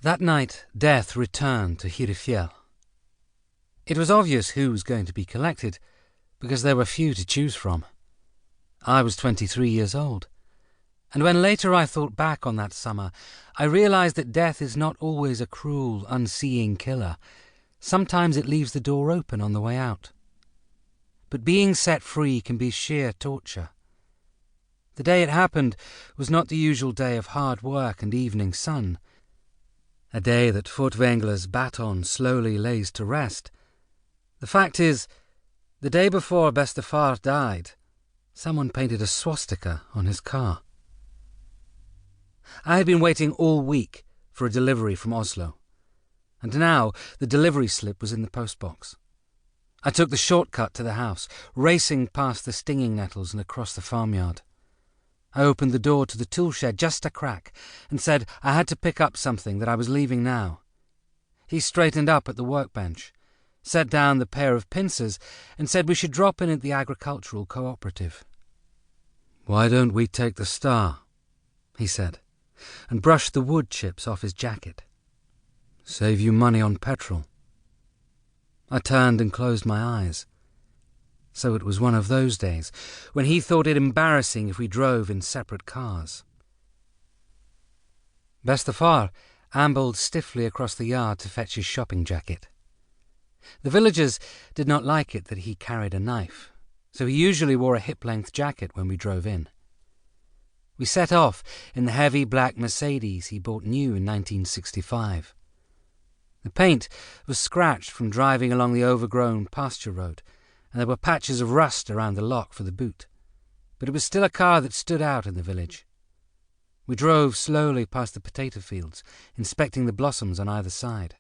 That night, death returned to Hirifjell. It was obvious who was going to be collected, because there were few to choose from. I was 23 years old, and when later I thought back on that summer, I realized that death is not always a cruel, unseeing killer. Sometimes it leaves the door open on the way out. But being set free can be sheer torture. The day it happened was not the usual day of hard work and evening sun, a day that Furtwängler's baton slowly lays to rest. The fact is, the day before Bestefar died, someone painted a swastika on his car. I had been waiting all week for a delivery from Oslo, and now the delivery slip was in the postbox. I took the shortcut to the house, racing past the stinging nettles and across the farmyard. I opened the door to the tool shed just a crack and said I had to pick up something, that I was leaving now. He straightened up at the workbench, set down the pair of pincers, and said we should drop in at the agricultural cooperative. "Why don't we take the Star?" he said, and brushed the wood chips off his jacket. "Save you money on petrol." I turned and closed my eyes. So it was one of those days when he thought it embarrassing if we drove in separate cars. Bestefar ambled stiffly across the yard to fetch his shopping jacket. The villagers did not like it that he carried a knife, so he usually wore a hip-length jacket when we drove in. We set off in the heavy black Mercedes he bought new in 1965. The paint was scratched from driving along the overgrown pasture road, and there were patches of rust around the lock for the boot, but it was still a car that stood out in the village. We drove slowly past the potato fields, inspecting the blossoms on either side.